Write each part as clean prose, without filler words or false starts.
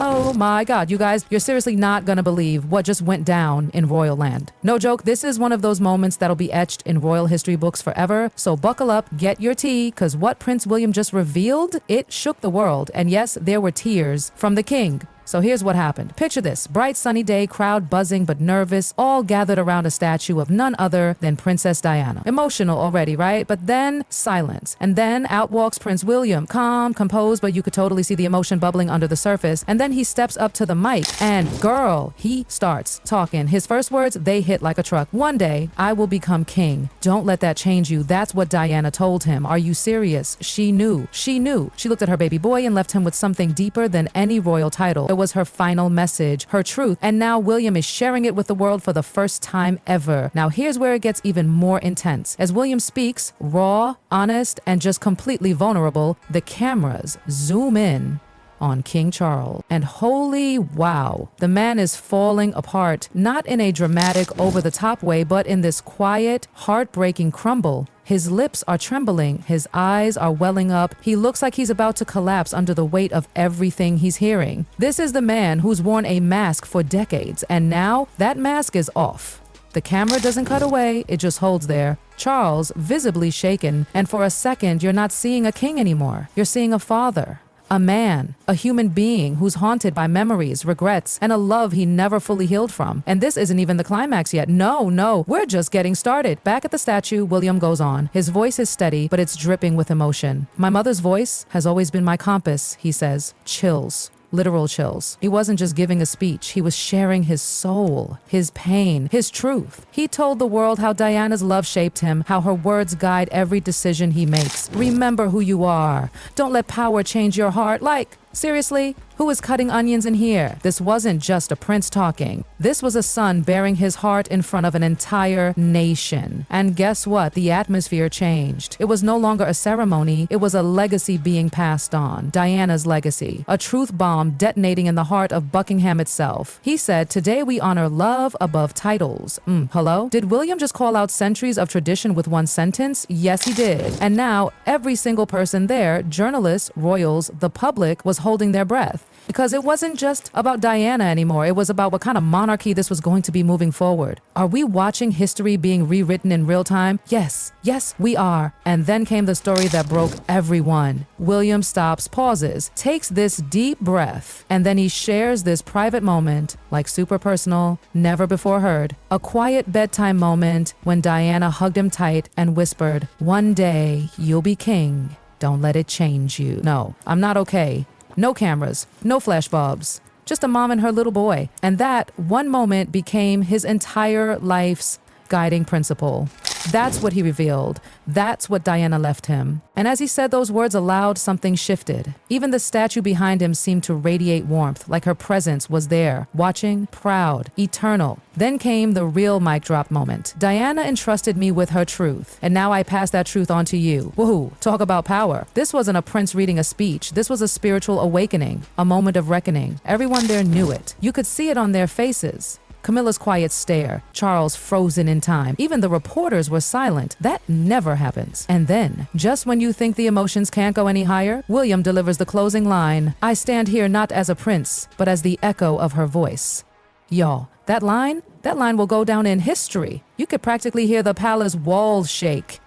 Oh my God, you guys, you're seriously not gonna believe what just went down in royal land. No joke, this is one of those moments that'll be etched in royal history books forever. So buckle up, get your tea, cause what Prince William just revealed, it shook the world. And yes, there were tears from the king. So here's what happened. Picture this. Bright sunny day, crowd buzzing but nervous, all gathered around a statue of none other than Princess Diana. Emotional already, right? But then silence. And then out walks Prince William, calm, composed, but you could totally see the emotion bubbling under the surface. And then he steps up to the mic and girl, he starts talking. His first words, they hit like a truck. One day, I will become king. Don't let that change you. That's what Diana told him. Are you serious? She knew. She knew. She looked at her baby boy and left him with something deeper than any royal title. It was her final message, her truth, and now William is sharing it with the world for the first time ever. Now here's where it gets even more intense. As William speaks, raw, honest, and just completely vulnerable, the cameras zoom in on King Charles. And holy wow, the man is falling apart, not in a dramatic, over-the-top way, but in this quiet, heartbreaking crumble. His lips are trembling, his eyes are welling up. He looks like he's about to collapse under the weight of everything he's hearing. This is the man who's worn a mask for decades, and now that mask is off. The camera doesn't cut away, it just holds there. Charles, visibly shaken, and for a second, you're not seeing a king anymore. You're seeing a father. A man, a human being who's haunted by memories, regrets, and a love he never fully healed from. And this isn't even the climax yet. No, we're just getting started. Back at the statue, William goes on. His voice is steady, but it's dripping with emotion. My mother's voice has always been my compass, he says. Chills. Literal chills. He wasn't just giving a speech, he was sharing his soul, his pain, his truth. He told the world how Diana's love shaped him, how her words guide every decision he makes. Remember who you are. Don't let power change your heart. Like, seriously? Who is cutting onions in here? This wasn't just a prince talking. This was a son bearing his heart in front of an entire nation. And guess what? The atmosphere changed. It was no longer a ceremony. It was a legacy being passed on. Diana's legacy. A truth bomb detonating in the heart of Buckingham itself. He said, today we honor love above titles. Hello? Did William just call out centuries of tradition with one sentence? Yes, he did. And now every single person there, journalists, royals, the public, was holding their breath. Because it wasn't just about Diana anymore. It was about what kind of monarchy this was going to be moving forward. Are we watching history being rewritten in real time? Yes, we are. And then came the story that broke everyone. William stops, pauses, takes this deep breath, and then he shares this private moment, like super personal, never before heard. A quiet bedtime moment when Diana hugged him tight and whispered, one day you'll be king. Don't let it change you. No, I'm not okay. No cameras, no flashbulbs, just a mom and her little boy. And that one moment became his entire life's guiding principle. That's what he revealed. That's what Diana left him. And as he said those words aloud, something shifted. Even the statue behind him seemed to radiate warmth, like her presence was there, watching, proud, eternal. Then came the real mic drop moment. Diana entrusted me with her truth, and now I pass that truth on to you. Woohoo, talk about power. This wasn't a prince reading a speech. This was a spiritual awakening, a moment of reckoning. Everyone there knew it. You could see it on their faces. Camilla's quiet stare, Charles frozen in time. Even the reporters were silent. That never happens. And then, just when you think the emotions can't go any higher, William delivers the closing line. I stand here not as a prince, but as the echo of her voice. Y'all, that line will go down in history. You could practically hear the palace walls shake.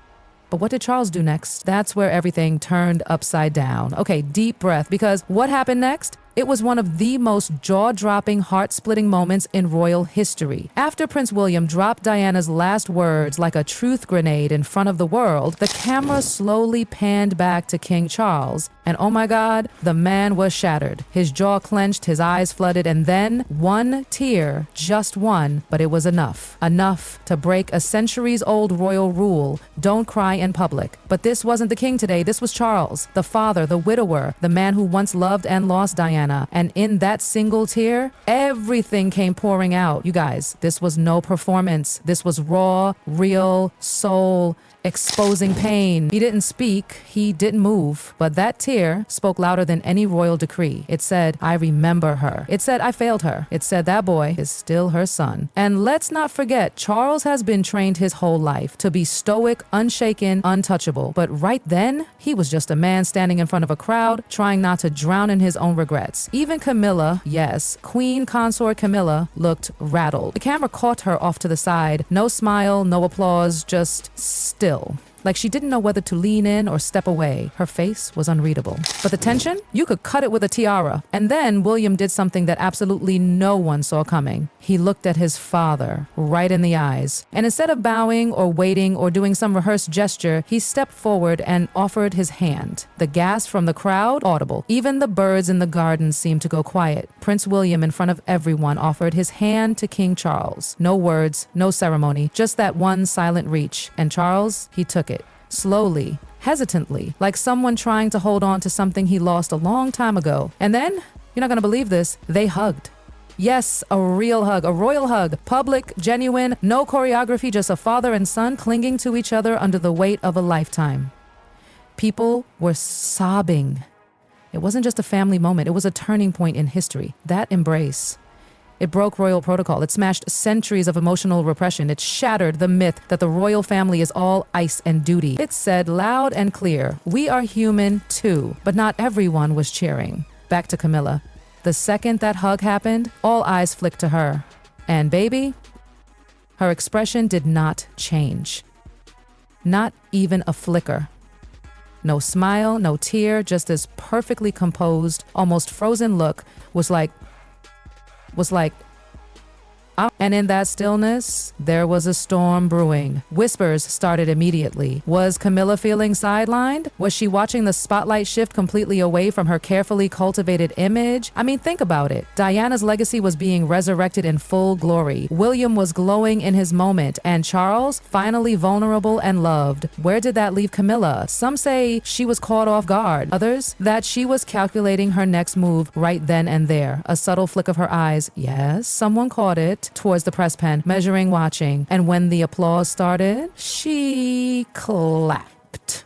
But what did Charles do next? That's where everything turned upside down. Okay, deep breath, because what happened next? It was one of the most jaw-dropping, heart-splitting moments in royal history. After Prince William dropped Diana's last words like a truth grenade in front of the world, the camera slowly panned back to King Charles. And oh my God, the man was shattered. His jaw clenched, his eyes flooded, and then one tear, just one, but it was enough. Enough to break a centuries-old royal rule. Don't cry in public. But this wasn't the king today. This was Charles, the father, the widower, the man who once loved and lost Diana. And in that single tear, everything came pouring out. You guys, this was no performance. This was raw, real, soul, exposing pain. He didn't speak, he didn't move, but that tear spoke louder than any royal decree. It said, I remember her. It said, I failed her. It said, that boy is still her son. And let's not forget, Charles has been trained his whole life to be stoic, unshaken, untouchable. But right then, he was just a man standing in front of a crowd, trying not to drown in his own regrets. Even Camilla, yes, Queen Consort Camilla, looked rattled. The camera caught her off to the side. No smile, no applause, just still. Like she didn't know whether to lean in or step away. Her face was unreadable. But the tension? You could cut it with a tiara. And then William did something that absolutely no one saw coming. He looked at his father right in the eyes. And instead of bowing or waiting or doing some rehearsed gesture, he stepped forward and offered his hand. The gasp from the crowd, audible. Even the birds in the garden seemed to go quiet. Prince William, in front of everyone, offered his hand to King Charles. No words, no ceremony, just that one silent reach. And Charles, he took it. Slowly, hesitantly, like someone trying to hold on to something he lost a long time ago. And then, you're not gonna believe this, they hugged. Yes, a real hug, a royal hug, public, genuine, no choreography, just a father and son clinging to each other under the weight of a lifetime. People were sobbing. It wasn't just a family moment, it was a turning point in history. That embrace. It broke royal protocol. It smashed centuries of emotional repression. It shattered the myth that the royal family is all ice and duty. It said loud and clear, we are human too. But not everyone was cheering. Back to Camilla. The second that hug happened, all eyes flicked to her. And baby, her expression did not change. Not even a flicker. No smile, no tear, just this perfectly composed, almost frozen look was like, and in that stillness, there was a storm brewing. Whispers started immediately. Was Camilla feeling sidelined? Was she watching the spotlight shift completely away from her carefully cultivated image? I mean, think about it. Diana's legacy was being resurrected in full glory. William was glowing in his moment, and Charles, finally vulnerable and loved. Where did that leave Camilla? Some say she was caught off guard. Others, that she was calculating her next move right then and there. A subtle flick of her eyes. Yes, someone caught it. Towards the press pen, measuring, watching. And when the applause started, she clapped.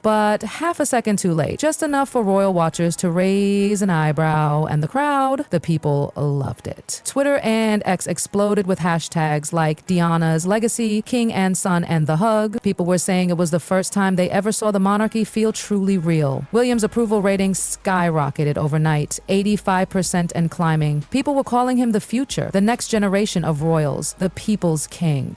But half a second too late, just enough for royal watchers to raise an eyebrow, and the crowd, the people loved it. Twitter and X exploded with hashtags like Diana's legacy, King and Son and the hug. People were saying it was the first time they ever saw the monarchy feel truly real. William's approval rating skyrocketed overnight, 85% and climbing. People were calling him the future, the next generation of royals, the people's king.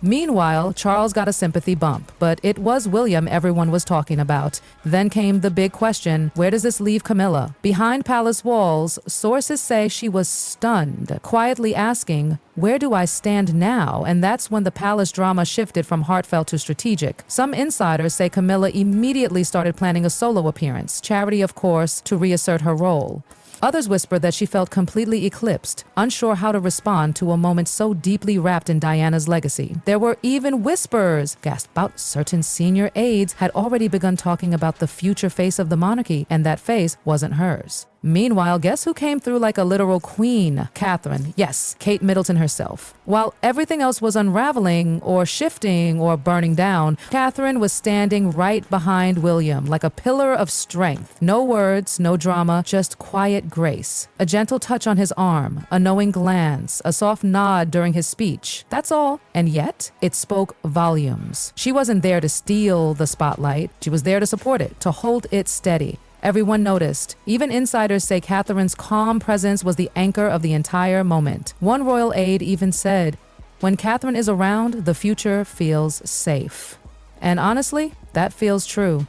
Meanwhile, Charles got a sympathy bump, but it was William everyone was talking about. Then came the big question, where does this leave Camilla? Behind palace walls, sources say she was stunned, quietly asking, where do I stand now? And that's when the palace drama shifted from heartfelt to strategic. Some insiders say Camilla immediately started planning a solo appearance, charity of course, to reassert her role. Others whispered that she felt completely eclipsed, unsure how to respond to a moment so deeply wrapped in Diana's legacy. There were even whispers, gasped about certain senior aides had already begun talking about the future face of the monarchy, and that face wasn't hers. Meanwhile, guess who came through like a literal queen? Catherine. Yes, Kate Middleton herself. While everything else was unraveling or shifting or burning down, Catherine was standing right behind William like a pillar of strength. No words, no drama, just quiet grace. A gentle touch on his arm, a knowing glance, a soft nod during his speech. That's all. And yet, it spoke volumes. She wasn't there to steal the spotlight. She was there to support it, to hold it steady. Everyone noticed. Even insiders say Catherine's calm presence was the anchor of the entire moment. One royal aide even said, when Catherine is around, the future feels safe. And honestly, that feels true.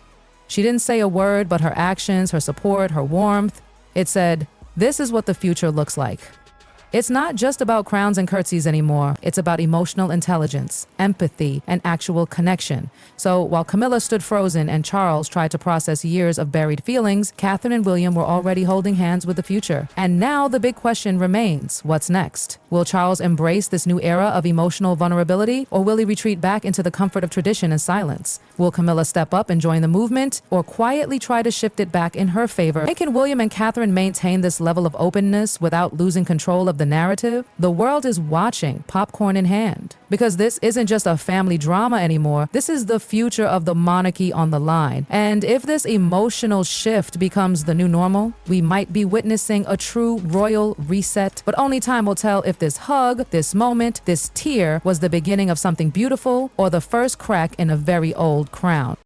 She didn't say a word, but her actions, her support, her warmth, it said, this is what the future looks like. It's not just about crowns and curtsies anymore. It's about emotional intelligence, empathy, and actual connection. So while Camilla stood frozen and Charles tried to process years of buried feelings, Catherine and William were already holding hands with the future. And now the big question remains, what's next? Will Charles embrace this new era of emotional vulnerability, or will he retreat back into the comfort of tradition and silence? Will Camilla step up and join the movement, or quietly try to shift it back in her favor? And can William and Catherine maintain this level of openness without losing control of of the narrative, the world is watching, popcorn in hand. Because this isn't just a family drama anymore, this is the future of the monarchy on the line. And if this emotional shift becomes the new normal, we might be witnessing a true royal reset. But only time will tell if this hug, this moment, this tear was the beginning of something beautiful or the first crack in a very old crown.